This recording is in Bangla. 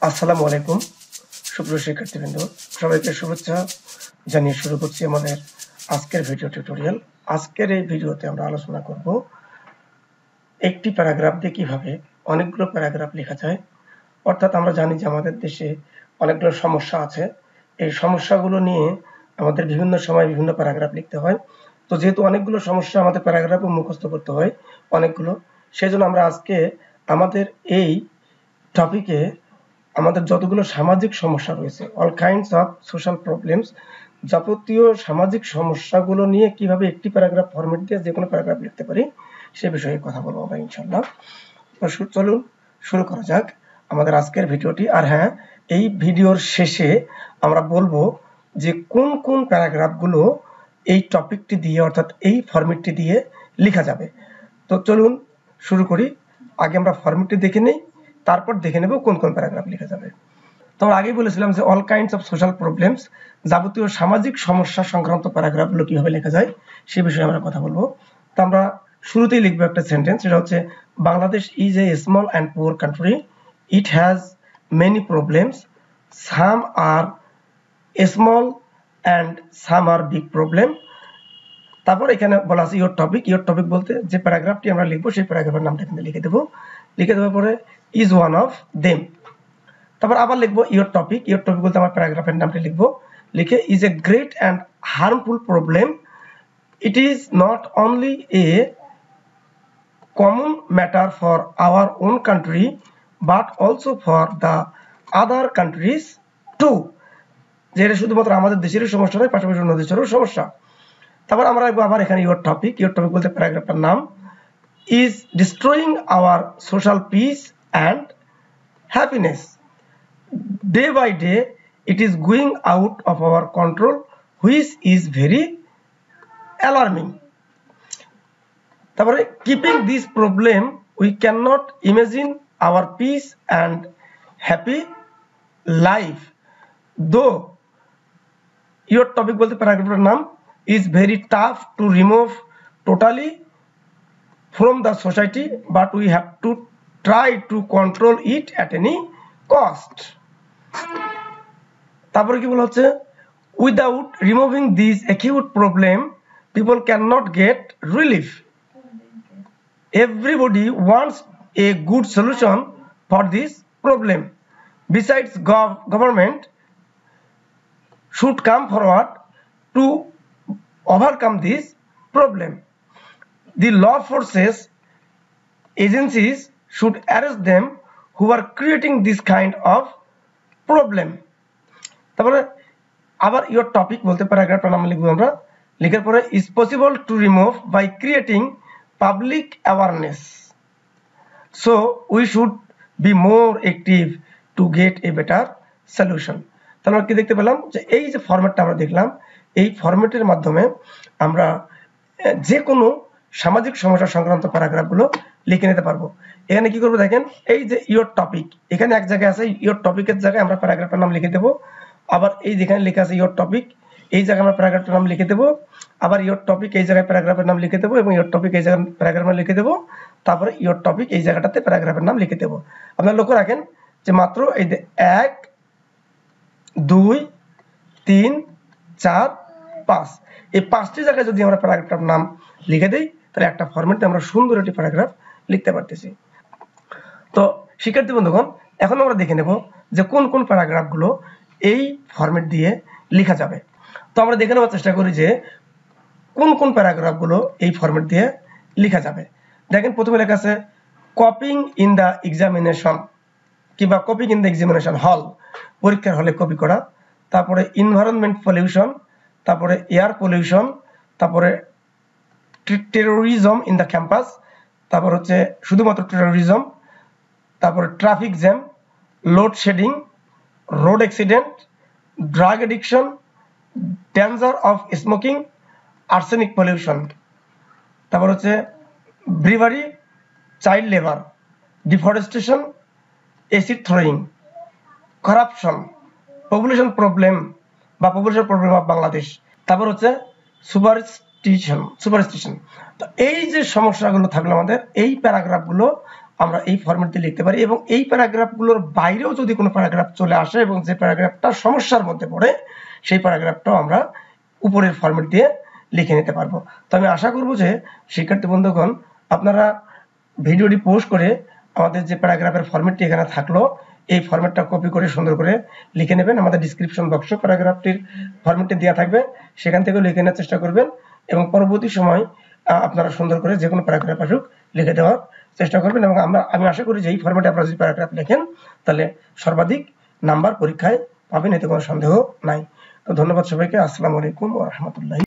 আসসালামু আলাইকুম সুপ্রিয় শিক্ষার্থীবৃন্দ, সবাইকে শুভেচ্ছা জানিয়ে শুরু করছি আমাদের আজকের ভিডিও টিউটোরিয়াল। আজকের এই ভিডিওতে আমরা আলোচনা করব একটি প্যারাগ্রাফ দিয়ে কিভাবে অনেকগুলো প্যারাগ্রাফ লেখা যায়। অর্থাৎ আমরা জানি যে আমাদের দেশে অনেকগুলো সমস্যা আছে, এই সমস্যাগুলো নিয়ে আমাদের বিভিন্ন সময় বিভিন্ন প্যারাগ্রাফ লিখতে হয়। তো যেহেতু অনেকগুলো সমস্যা আমাদের প্যারাগ্রাফও মুখস্থ করতে হয় অনেকগুলো, সেজন্য আমরা আজকে আমাদের এই টপিকে আমাদের যতগুলো সামাজিক সমস্যা রয়েছে, all kinds of social problems, যাবতীয় সামাজিক সমস্যাগুলো নিয়ে কিভাবে একটি প্যারাগ্রাফ ফরম্যাট দিয়ে যে কোনো প্যারাগ্রাফ লিখতে পারি সে বিষয়ে কথা বলবো আমরা ইনশাআল্লাহ। চলুন শুরু করা যাক আমাদের আজকের ভিডিওটি। আর হ্যাঁ, এই ভিডিওর শেষে আমরা বলবো যে কোন কোন প্যারাগ্রাফগুলো এই টপিকটি দিয়ে অর্থাৎ এই ফরম্যাটটি দিয়ে লেখা যাবে। তো চলুন শুরু করি। আগে আমরা ফরম্যাটটি দেখে নেই, তারপর দেখে নেব কোন কোন প্যারাগ্রাফ লেখা যাবে। তো আমরা আগেই বলেছিলাম যে all kinds of social problems, যাবতীয় সামাজিক সমস্যা সংক্রান্ত প্যারাগ্রাফগুলো কিভাবে লেখা যায় সে বিষয়ে আমরা কথা বলবো। তো আমরা শুরুতেই লিখবো একটা সেন্টেন্স, সেটা হচ্ছে Bangladesh is a small and poor country, it has many problems, some are small and some are big problem. তারপর এখানে বলা আছে ইয়োর টপিক। ইয়োর টপিক বলতে যে প্যারাগ্রাফটি আমরা লিখবো সেই প্যারাগ্রাফের নামটা এখানে লিখে দেবো। লিখে দেওয়ার পরে ইজ ওয়ান অফ দেম। তারপর আবার লিখবো ইয়োর টপিক। ইয়োর টপিক বলতে আমার প্যারাগ্রাফের নামটি লিখবো। লিখে is a great and harmful problem, it is not only a common matter for our own country but also for the other countries too. যে এটা শুধুমাত্র আমাদের দেশেরই সমস্যা নয়, পাশাপাশি অন্য দেশেরও সমস্যা। তারপর আমরা লিখবো আবার এখানে ইয়োর টপিক। ইয়োর টপিক বলতে প্যারাগ্রাফটার নাম is destroying our social peace and happiness. Day by day, it is going out of our control, which is very alarming. তারপরে keeping this problem, we cannot imagine our peace and happy life. Though your topic বলতে প্যারাগ্রাফের নাম is very tough to remove totally from the society, but we have to try to control it at any cost. তারপরে কি বলা হচ্ছে without removing this acute problem people cannot get relief. Everybody wants a good solution for this problem. Besides, government should come forward to overcome this problem. The law forces agencies should arrest them who are creating this kind of problem. তারপরে আবার your topic বলতে প্যারাগ্রাফটার নাম লিখবো আমরা। লিখার পরে is possible to remove by creating public awareness, so we should be more active to get a better solution. তাহলে আমরা কি দেখতে পেলাম যে এই যে ফরম্যাটটা আমরা দেখলাম, এই ফরম্যাটের মাধ্যমে আমরা যে কোনো সামাজিক সমস্যা সংক্রান্ত প্যারাগ্রাফগুলো লিখে নিতে পারবো। এখানে কি করবো দেখেন, এই যে ইয়োর টপিক, এখানে এক জায়গায় আছে ইয়োর টপিকের জায়গায় আমরা প্যারাগ্রাফের নাম লিখে দেবো। আবার এই যেখানে লেখা আছে ইয়োর টপিক, এই জায়গায় আমরা প্যারাগ্রাফের নাম লিখে দেবো। আবার ইয়োর টপিক এই জায়গায় প্যারাগ্রাফের নাম লিখে দেবো এবং ইয়োর টপিক এই জায়গায় প্যারাগ্রাফের নাম লিখে দেবো। তারপরে ইয়োর টপিক এই জায়গাটাতে প্যারাগ্রাফের নাম লিখে দেবো। আপনারা লক্ষ্য রাখেন যে মাত্র এই যে 1 2 3 4 5 এই 5টি জায়গায় যদি আমরা প্যারাগ্রাফের নাম লিখে দেই তাহলে একটা ফরম্যাটে আমরা সুন্দর একটি প্যারাগ্রাফ লিখতে পারতেছি। তো শিক্ষার্থী বন্ধুগণ, এখন আমরা দেখে নেব যে কোন কোন প্যারাগ্রাফগুলো এই ফরম্যাট দিয়ে লেখা যাবে। তো আমরা দেখে নেওয়ার চেষ্টা করি যে কোন কোন প্যারাগ্রাফগুলো এই ফরম্যাট দিয়ে লেখা যাবে। দেখেন প্রথমে লেখা আছে কপিং ইন দ্য এক্সামিনেশন কিংবা কপিং ইন দ্য এক্সামিনেশন হল, পরীক্ষার হলে কপি করা। তারপরে এনভায়রনমেন্ট পলিউশন, তারপরে এয়ার পলিউশন, তারপরে টেরোরিজম ইন দ্য ক্যাম্পাস, তারপর হচ্ছে শুধুমাত্র টেরোরিজম, তারপরে traffic jam, load shedding, road accident, drug addiction, danger of smoking, arsenic pollution, তারপর হচ্ছে bribery, child labour, deforestation, acid throwing, corruption, population problem বা পপুলেশন প্রবলেম অফ বাংলাদেশ, তারপর হচ্ছে সুপারস্টিশন। তো এই যে সমস্যাগুলো থাকলো আমাদের, এই প্যারাগ্রাফগুলো আমরা এই ফরম্যাট দিয়ে লিখতে পারি এবং এই প্যারাগ্রাফগুলোর বাইরেও যদি কোনো প্যারাগ্রাফ চলে আসে এবং যে প্যারাগ্রাফটা সমস্যার মধ্যে পড়ে সেই প্যারাগ্রাফটাও আমরা উপরের ফরম্যাট দিয়ে লিখে নিতে পারবো। তো আমি আশা করব যে শিক্ষার্থী বন্ধুগণ আপনারা ভিডিওটি পোস্ট করে আমাদের যে প্যারাগ্রাফের ফরম্যাটটি এখানে থাকলো এই ফরম্যাটটা কপি করে সুন্দর করে লিখে নেবেন। আমাদের ডিসক্রিপশন বক্সে প্যারাগ্রাফটির ফরম্যাটটি দেওয়া থাকবে, সেখান থেকেও লিখে নেওয়ার চেষ্টা করবেন এবং পরবর্তী সময় আপনারা সুন্দর করে যে কোনো প্যারাগ্রাফ আসুক লিখে দেওয়ার চেষ্টা করবেন এবং আমি আশা করি যে এই ফরম্যাটে আপনারা যদি প্যারাগ্রাফ লেখেন তাহলে সর্বাধিক নাম্বার পরীক্ষায় পাবেন, এতে কোনো সন্দেহ নাই। তো ধন্যবাদ সবাইকে। আসসালামু আলাইকুম ওয়া রাহমাতুল্লাহি।